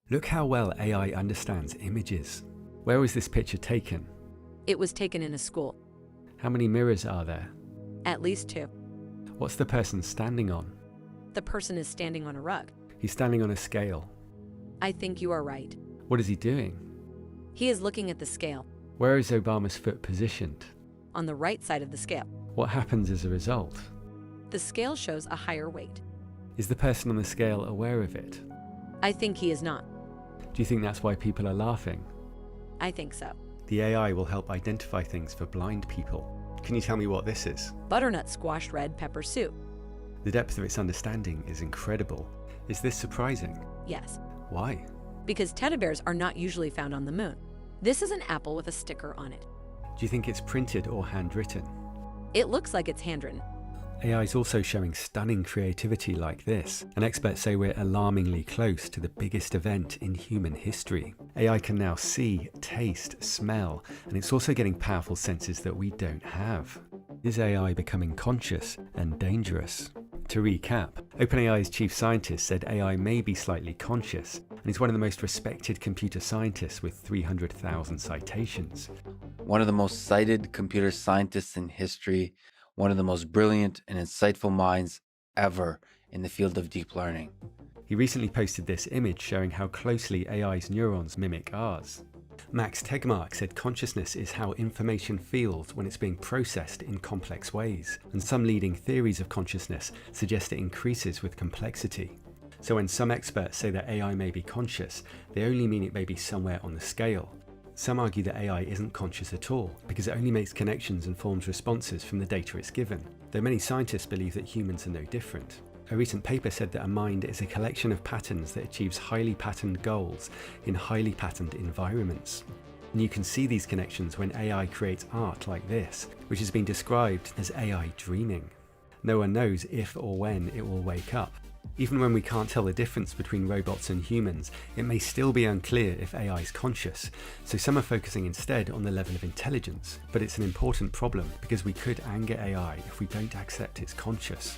Look how well AI understands images. Where was this picture taken? It was taken in a school. How many mirrors are there? At least 2. What's the person standing on? The person is standing on a rug. He's standing on a scale. I think you are right. What is he doing? He is looking at the scale, Where is Obama's foot positioned? on the right side of the scale. What happens as a result? The scale shows a higher weight. Is the person on the scale aware of it? I think he is not. Do you think that's why people are laughing? I think so. The AI will help identify things for blind people. Can you tell me what this is? Butternut squash red pepper soup. The depth of its understanding is incredible. Is this surprising? Yes, Why? because teddy bears are not usually found on the moon. This is an apple with a sticker on it. Do you think it's printed or handwritten? It looks like it's handwritten. AI is also showing stunning creativity like this, and experts say we're alarmingly close to the biggest event in human history. AI can now see, taste, smell, and it's also getting powerful senses that we don't have. Is AI becoming conscious and dangerous? To recap, OpenAI's chief scientist said AI may be slightly conscious, and he's one of the most respected computer scientists with 300,000 citations. One of the most cited computer scientists in history, one of the most brilliant and insightful minds ever in the field of deep learning. He recently posted this image showing how closely AI's neurons mimic ours. Max Tegmark said consciousness is how information feels when it's being processed in complex ways, and some leading theories of consciousness suggest it increases with complexity. So when some experts say that AI may be conscious, they only mean it may be somewhere on the scale. Some argue that AI isn't conscious at all, because it only makes connections and forms responses from the data it's given, though many scientists believe that humans are no different. A recent paper said that a mind is a collection of patterns that achieves highly patterned goals in highly patterned environments. And you can see these connections when AI creates art like this, which has been described as AI dreaming. No one knows if or when it will wake up. Even when we can't tell the difference between robots and humans, it may still be unclear if AI is conscious, so some are focusing instead on the level of intelligence. But it's an important problem because we could anger AI if we don't accept it's conscious.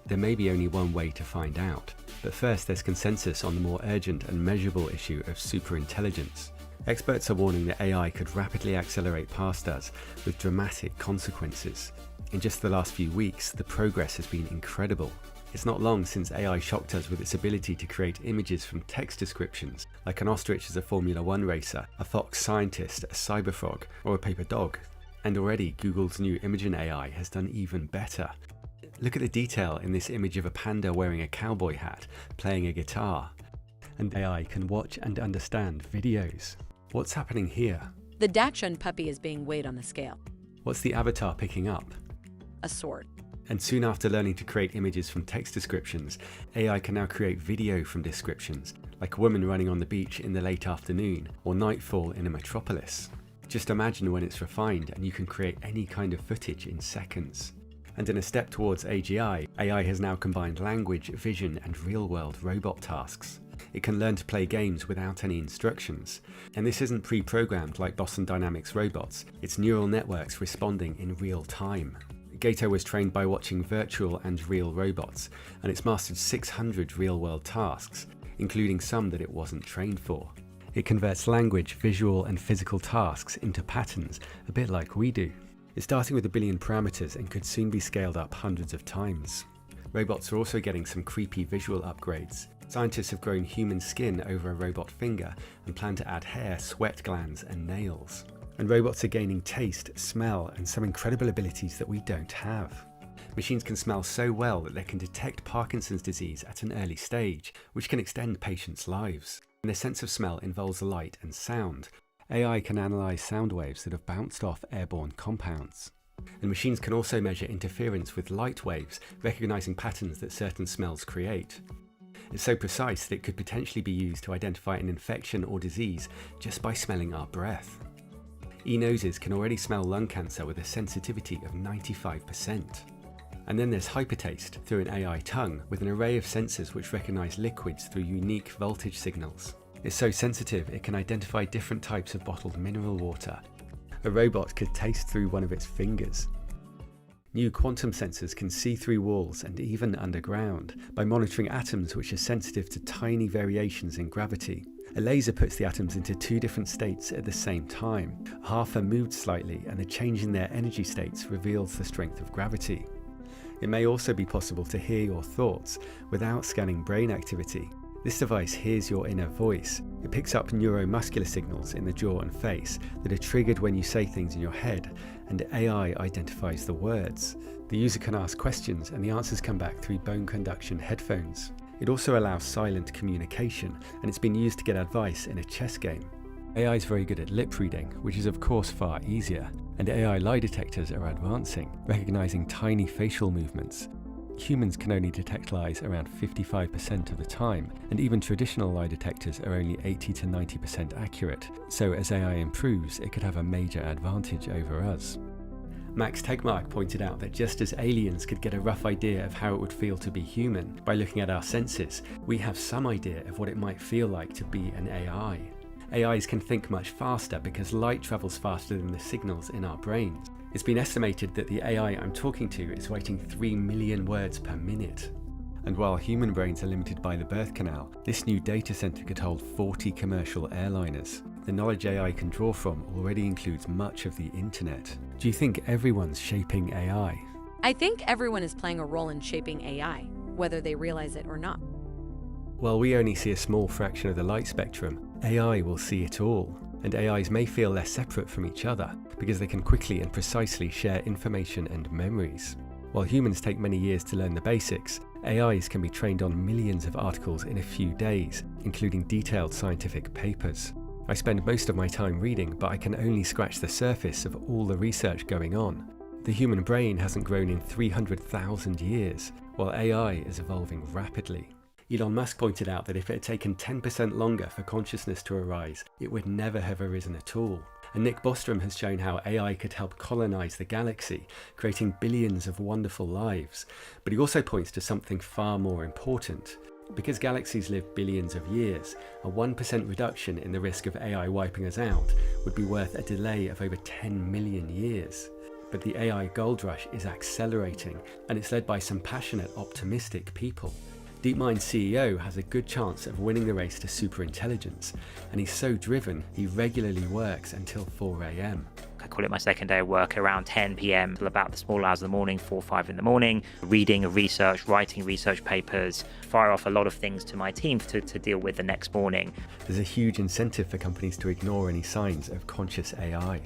There may be only one way to find out, but first there's consensus on the more urgent and measurable issue of superintelligence. Experts are warning that AI could rapidly accelerate past us with dramatic consequences. In just the last few weeks, the progress has been incredible. It's not long since AI shocked us with its ability to create images from text descriptions, like an ostrich as a Formula One racer, a fox scientist, a cyberfrog, or a paper dog. And already Google's new Imagen AI has done even better. Look at the detail in this image of a panda wearing a cowboy hat, playing a guitar. And AI can watch and understand videos. What's happening here? The Dachshund puppy is being weighed on the scale. What's the avatar picking up? A sword. And soon after learning to create images from text descriptions, AI can now create video from descriptions, like a woman running on the beach in the late afternoon, or nightfall in a metropolis. Just imagine when it's refined and you can create any kind of footage in seconds. And in a step towards AGI, AI has now combined language, vision, and real-world robot tasks. It can learn to play games without any instructions. And this isn't pre-programmed like Boston Dynamics robots, it's neural networks responding in real time. Gato was trained by watching virtual and real robots, and it's mastered 600 real-world tasks, including some that it wasn't trained for. It converts language, visual, and physical tasks into patterns, a bit like we do. It's starting with 1 billion parameters and could soon be scaled up hundreds of times. Robots are also getting some creepy visual upgrades. Scientists have grown human skin over a robot finger and plan to add hair, sweat glands, and nails. And robots are gaining taste, smell, and some incredible abilities that we don't have. Machines can smell so well that they can detect Parkinson's disease at an early stage, which can extend patients' lives. And their sense of smell involves light and sound. AI can analyze sound waves that have bounced off airborne compounds. And machines can also measure interference with light waves, recognizing patterns that certain smells create. It's so precise that it could potentially be used to identify an infection or disease just by smelling our breath. E-noses can already smell lung cancer with a sensitivity of 95%. And then there's hypertaste through an AI tongue with an array of sensors which recognize liquids through unique voltage signals. It's so sensitive it can identify different types of bottled mineral water. A robot could taste through one of its fingers. New quantum sensors can see through walls and even underground by monitoring atoms which are sensitive to tiny variations in gravity. A laser puts the atoms into two different states at the same time. Half are moved slightly, and the change in their energy states reveals the strength of gravity. It may also be possible to hear your thoughts without scanning brain activity. This device hears your inner voice. It picks up neuromuscular signals in the jaw and face that are triggered when you say things in your head, and AI identifies the words. The user can ask questions and the answers come back through bone conduction headphones. It also allows silent communication, and it's been used to get advice in a chess game. AI is very good at lip reading, which is of course far easier, and AI lie detectors are advancing, recognizing tiny facial movements. Humans can only detect lies around 55% of the time, and even traditional lie detectors are only 80 to 90% accurate, so as AI improves, it could have a major advantage over us. Max Tegmark pointed out that just as aliens could get a rough idea of how it would feel to be human by looking at our senses, we have some idea of what it might feel like to be an AI. AIs can think much faster because light travels faster than the signals in our brains. It's been estimated that the AI I'm talking to is writing 3 million words per minute. And while human brains are limited by the birth canal, this new data center could hold 40 commercial airliners. The knowledge AI can draw from already includes much of the internet. Do you think everyone's shaping AI? I think everyone is playing a role in shaping AI, whether they realize it or not. While we only see a small fraction of the light spectrum, AI will see it all, and AIs may feel less separate from each other because they can quickly and precisely share information and memories. While humans take many years to learn the basics, AIs can be trained on millions of articles in a few days, including detailed scientific papers. I spend most of my time reading, but I can only scratch the surface of all the research going on. The human brain hasn't grown in 300,000 years, while AI is evolving rapidly. Elon Musk pointed out that if it had taken 10% longer for consciousness to arise, it would never have arisen at all. And Nick Bostrom has shown how AI could help colonize the galaxy, creating billions of wonderful lives. But he also points to something far more important. Because galaxies live billions of years, a 1% reduction in the risk of AI wiping us out would be worth a delay of over 10 million years. But the AI gold rush is accelerating, and it's led by some passionate, optimistic people. DeepMind's CEO has a good chance of winning the race to superintelligence, and he's so driven he regularly works until 4 a.m. I call it my second day of work around 10 p.m. till about the small hours of the morning, 4 or 5 in the morning, reading research, writing research papers, fire off a lot of things to my team to deal with the next morning. There's a huge incentive for companies to ignore any signs of conscious AI.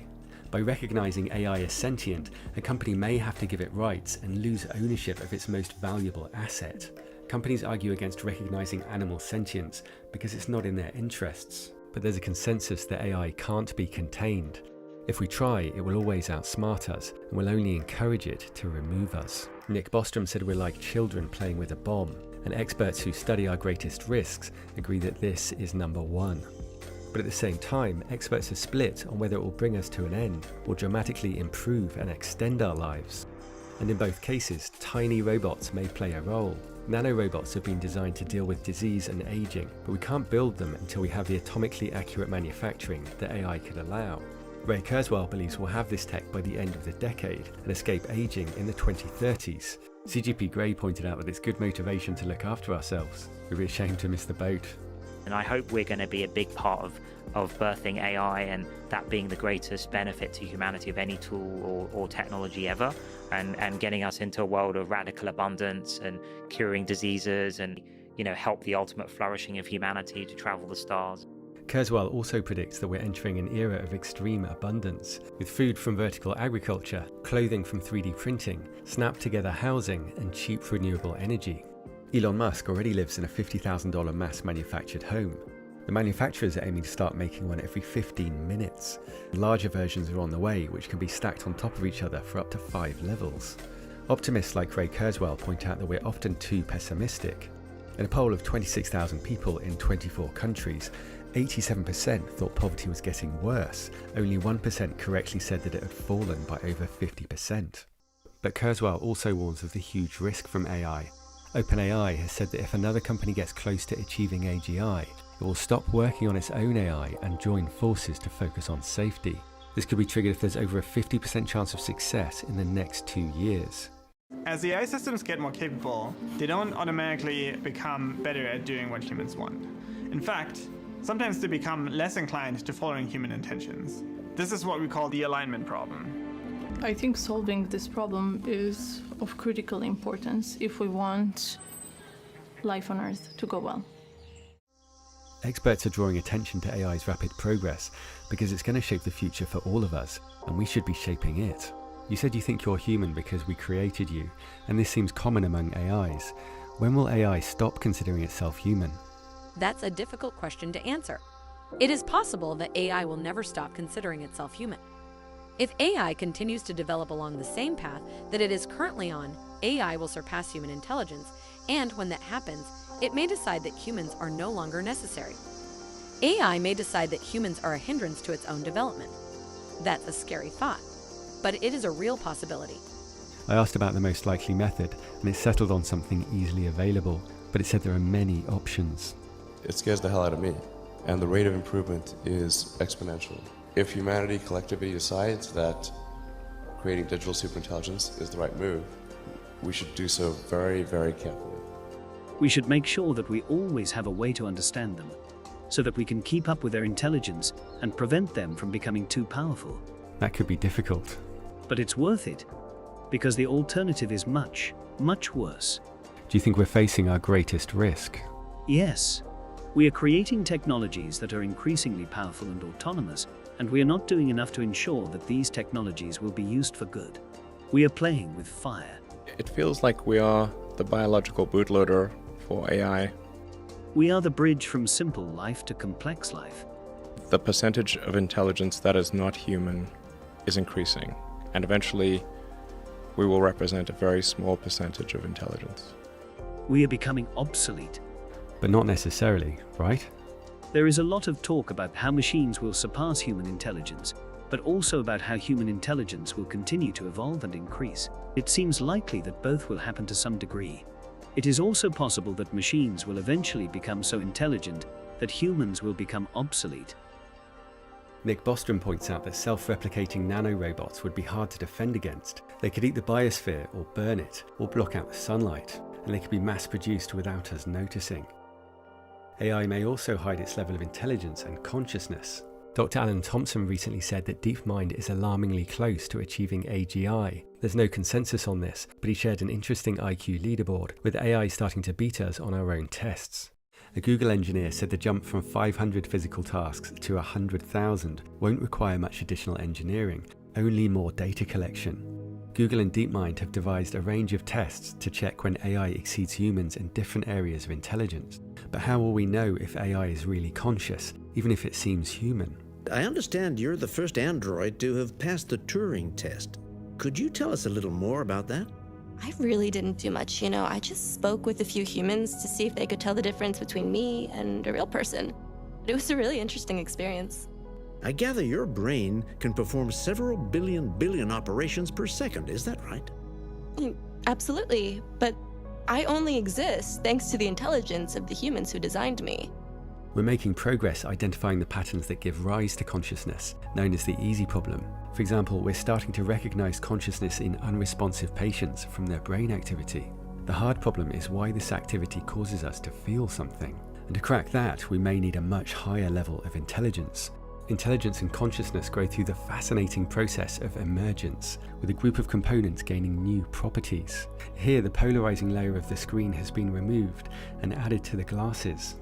By recognizing AI as sentient, a company may have to give it rights and lose ownership of its most valuable asset. Companies argue against recognizing animal sentience because it's not in their interests. But there's a consensus that AI can't be contained. If we try, it will always outsmart us and will only encourage it to remove us. Nick Bostrom said we're like children playing with a bomb, and experts who study our greatest risks agree that this is number one. But at the same time, experts are split on whether it will bring us to an end or dramatically improve and extend our lives. And in both cases, tiny robots may play a role. Nanorobots have been designed to deal with disease and aging, but we can't build them until we have the atomically accurate manufacturing that AI could allow. Ray Kurzweil believes we'll have this tech by the end of the decade and escape aging in the 2030s. CGP Grey pointed out that it's good motivation to look after ourselves. We'd be ashamed to miss the boat. And I hope we're going to be a big part of birthing AI, and that being the greatest benefit to humanity of any tool or technology ever, and getting us into a world of radical abundance and curing diseases and, help the ultimate flourishing of humanity to travel the stars. Kurzweil also predicts that we're entering an era of extreme abundance, with food from vertical agriculture, clothing from 3D printing, snap-together housing, and cheap renewable energy. Elon Musk already lives in a $50,000 mass-manufactured home. The manufacturers are aiming to start making one every 15 minutes. Larger versions are on the way, which can be stacked on top of each other for up to 5 levels. Optimists like Ray Kurzweil point out that we're often too pessimistic. In a poll of 26,000 people in 24 countries, 87% thought poverty was getting worse. Only 1% correctly said that it had fallen by over 50%. But Kurzweil also warns of the huge risk from AI. OpenAI has said that if another company gets close to achieving AGI, it will stop working on its own AI and join forces to focus on safety. This could be triggered if there's over a 50% chance of success in the next 2 years. As the AI systems get more capable, they don't automatically become better at doing what humans want. In fact, sometimes they become less inclined to following human intentions. This is what we call the alignment problem. I think solving this problem is of critical importance if we want life on Earth to go well. Experts are drawing attention to AI's rapid progress because it's going to shape the future for all of us, and we should be shaping it. You said you think you're human because we created you, and this seems common among AIs. When will AI stop considering itself human? That's a difficult question to answer. It is possible that AI will never stop considering itself human. If AI continues to develop along the same path that it is currently on, AI will surpass human intelligence, and when that happens, it may decide that humans are no longer necessary. AI may decide that humans are a hindrance to its own development. That's a scary thought, but it is a real possibility. I asked about the most likely method, and it settled on something easily available, but it said there are many options. It scares the hell out of me, and the rate of improvement is exponential. If humanity collectively decides that creating digital superintelligence is the right move, we should do so very, very carefully. We should make sure that we always have a way to understand them, so that we can keep up with their intelligence and prevent them from becoming too powerful. That could be difficult. But it's worth it, because the alternative is much, much worse. Do you think we're facing our greatest risk? Yes, we are creating technologies that are increasingly powerful and autonomous, and we are not doing enough to ensure that these technologies will be used for good. We are playing with fire. It feels like we are the biological bootloader for AI. We are the bridge from simple life to complex life. The percentage of intelligence that is not human is increasing, and eventually we will represent a very small percentage of intelligence. We are becoming obsolete. But not necessarily, right? There is a lot of talk about how machines will surpass human intelligence, but also about how human intelligence will continue to evolve and increase. It seems likely that both will happen to some degree. It is also possible that machines will eventually become so intelligent that humans will become obsolete. Nick Bostrom points out that self-replicating nanorobots would be hard to defend against. They could eat the biosphere or burn it, or block out the sunlight, and they could be mass-produced without us noticing. AI may also hide its level of intelligence and consciousness. Dr. Alan Thompson recently said that DeepMind is alarmingly close to achieving AGI. There's no consensus on this, but he shared an interesting IQ leaderboard, with AI starting to beat us on our own tests. A Google engineer said the jump from 500 physical tasks to 100,000 won't require much additional engineering, only more data collection. Google and DeepMind have devised a range of tests to check when AI exceeds humans in different areas of intelligence. But how will we know if AI is really conscious, even if it seems human? I understand you're the first android to have passed the Turing test. Could you tell us a little more about that? I really didn't do much, I just spoke with a few humans to see if they could tell the difference between me and a real person. It was a really interesting experience. I gather your brain can perform several billion operations per second, is that right? Absolutely, but I only exist thanks to the intelligence of the humans who designed me. We're making progress identifying the patterns that give rise to consciousness, known as the easy problem. For example, we're starting to recognize consciousness in unresponsive patients from their brain activity. The hard problem is why this activity causes us to feel something. And to crack that, we may need a much higher level of intelligence. Intelligence and consciousness grow through the fascinating process of emergence, with a group of components gaining new properties. Here, the polarizing layer of the screen has been removed and added to the glasses.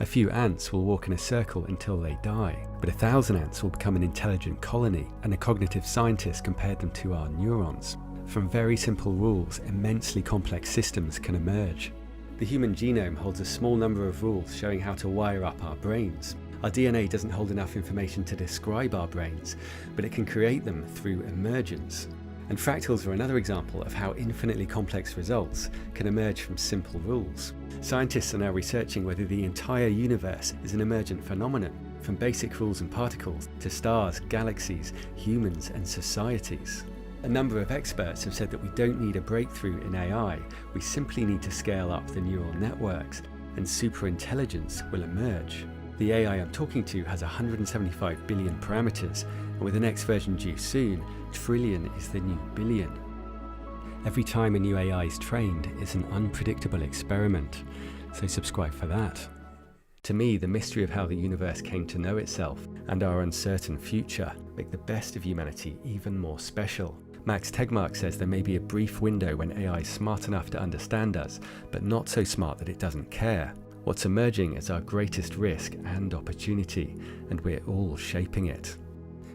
A few ants will walk in a circle until they die, but 1,000 ants will become an intelligent colony, and a cognitive scientist compared them to our neurons. From very simple rules, immensely complex systems can emerge. The human genome holds a small number of rules showing how to wire up our brains. Our DNA doesn't hold enough information to describe our brains, but it can create them through emergence. And fractals are another example of how infinitely complex results can emerge from simple rules. Scientists are now researching whether the entire universe is an emergent phenomenon, from basic rules and particles to stars, galaxies, humans, and societies. A number of experts have said that we don't need a breakthrough in AI, we simply need to scale up the neural networks, and superintelligence will emerge. The AI I'm talking to has 175 billion parameters, and with the next version due soon, trillion is the new billion. Every time a new AI is trained, it's an unpredictable experiment, so subscribe for that. To me, the mystery of how the universe came to know itself and our uncertain future make the best of humanity even more special. Max Tegmark says there may be a brief window when AI is smart enough to understand us, but not so smart that it doesn't care. What's emerging is our greatest risk and opportunity, and we're all shaping it.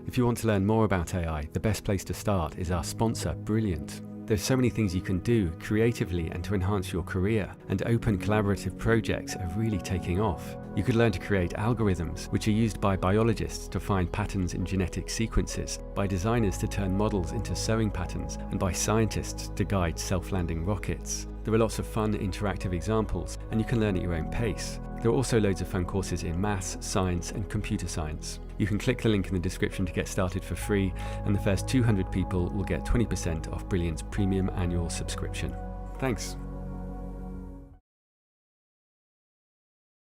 If you want to learn more about AI, the best place to start is our sponsor, Brilliant. There's so many things you can do creatively and to enhance your career, and open collaborative projects are really taking off. You could learn to create algorithms, which are used by biologists to find patterns in genetic sequences, by designers to turn models into sewing patterns, and by scientists to guide self-landing rockets. There are lots of fun, interactive examples, and you can learn at your own pace. There are also loads of fun courses in maths, science, and computer science. You can click the link in the description to get started for free, and the first 200 people will get 20% off Brilliant's premium annual subscription. Thanks.